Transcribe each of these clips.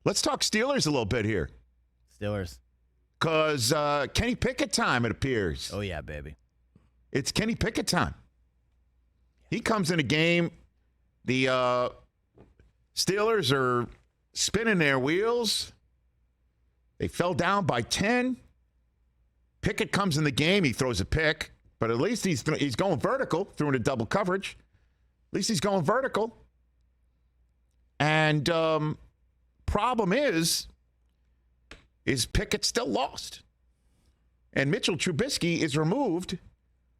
Let's talk Steelers a little bit here. Steelers. Because Kenny Pickett time, it appears. Oh, yeah, baby. It's Kenny Pickett time. He comes in a game. The Steelers are spinning their wheels. They fell down by 10. Pickett comes in the game. He throws a pick. But at least he's going vertical, threw into double coverage. At least he's going vertical. And problem is Pickett still lost. And Mitchell Trubisky is removed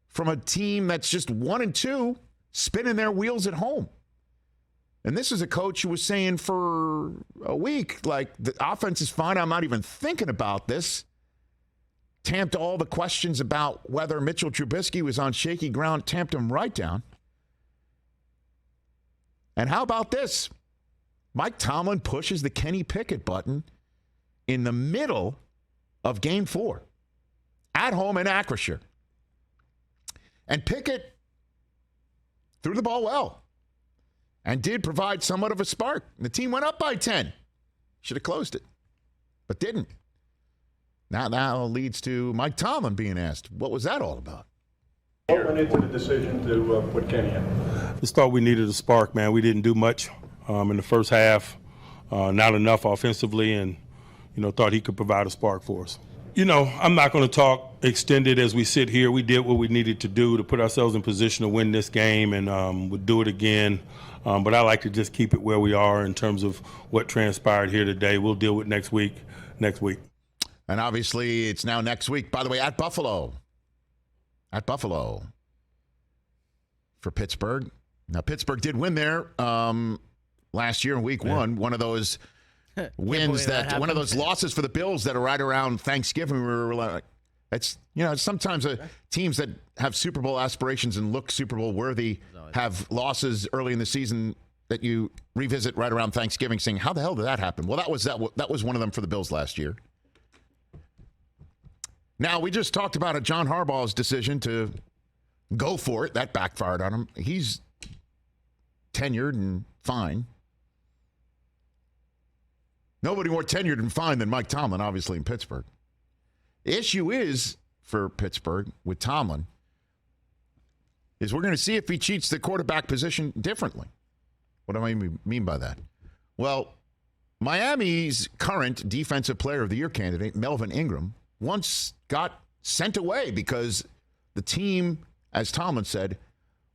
from a team that's just 1-2, spinning their wheels at home. And this is a coach who was saying for a week, like, the offense is fine. I'm not even thinking about this. Tamped all the questions about whether Mitchell Trubisky was on shaky ground, tamped him right down. And how about this? Mike Tomlin pushes the Kenny Pickett button in the middle of Game 4 at home in Acrisure. And Pickett threw the ball well and did provide somewhat of a spark. The team went up by 10. Should have closed it, but didn't. Now leads to Mike Tomlin being asked, what was that all about? What went into the decision to put Kenny in? Just thought we needed a spark, man. We didn't do much in the first half, not enough offensively, and, thought he could provide a spark for us. I'm not going to talk extended as we sit here. We did what we needed to do to put ourselves in position to win this game, and we'll do it again. But I like to just keep it where we are in terms of what transpired here today. We'll deal with next week. And obviously, it's now next week. By the way, at Buffalo for Pittsburgh. Now, Pittsburgh did win there last year in week 1. One of those wins one of those losses for the Bills that are right around Thanksgiving. We were like, it's sometimes teams that have Super Bowl aspirations and look Super Bowl worthy have losses early in the season that you revisit right around Thanksgiving, saying, "How the hell did that happen?" Well, that was one of them for the Bills last year. Now, we just talked about John Harbaugh's decision to go for it. That backfired on him. He's tenured and fine. Nobody more tenured and fine than Mike Tomlin, obviously, in Pittsburgh. The issue is, for Pittsburgh, with Tomlin, is we're going to see if he cheats the quarterback position differently. What do I mean by that? Well, Miami's current Defensive Player of the Year candidate, Melvin Ingram, once got sent away because the team, as Tomlin said,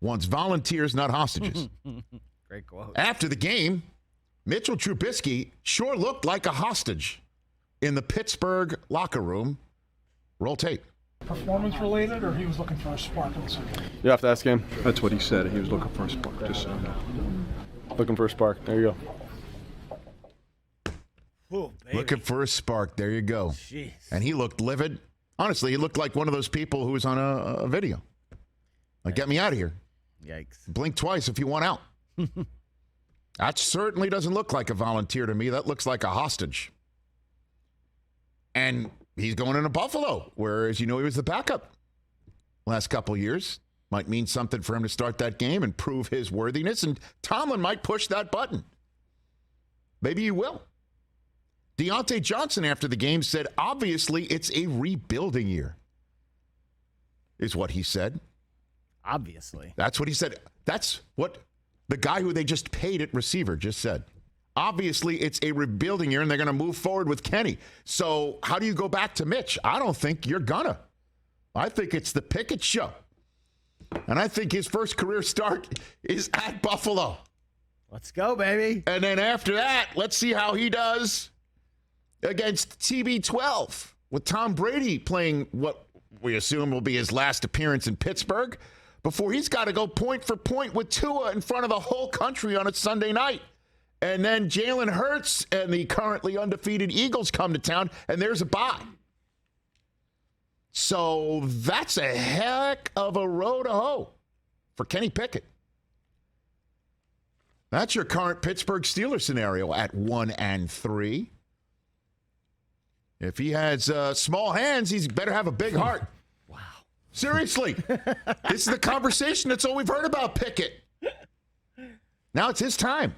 wants volunteers, not hostages. Great quote. After the game, Mitchell Trubisky sure looked like a hostage in the Pittsburgh locker room. Roll tape. Performance related, or he was looking for a spark in the second? You have to ask him. That's what he said. He was looking for a spark. Just so you know. Looking for a spark. There you go. Ooh, looking for a spark. There you go. Jeez. And he looked livid. Honestly, he looked like one of those people who was on a video. Like, get me out of here. Yikes. Blink twice if you want out. That certainly doesn't look like a volunteer to me. That looks like a hostage. And he's going into Buffalo, where, as you know, he was the backup last couple of years. Might mean something for him to start that game and prove his worthiness. And Tomlin might push that button. Maybe he will. Deontay Johnson, after the game, said, obviously, it's a rebuilding year, is what he said. Obviously. That's what he said. That's what the guy who they just paid at receiver just said. Obviously, it's a rebuilding year, and they're going to move forward with Kenny. So how do you go back to Mitch? I don't think you're gonna. I think it's the Pickett show. And I think his first career start is at Buffalo. Let's go, baby. And then after that, let's see how he does against TB12 with Tom Brady playing what we assume will be his last appearance in Pittsburgh before he's got to go point for point with Tua in front of the whole country on a Sunday night. And then Jalen Hurts and the currently undefeated Eagles come to town, and there's a bye. So that's a heck of a row to hoe for Kenny Pickett. That's your current Pittsburgh Steelers scenario at 1-3. If he has small hands, he's better have a big heart. Wow. Seriously. This is the conversation. That's all we've heard about Pickett. Now it's his time.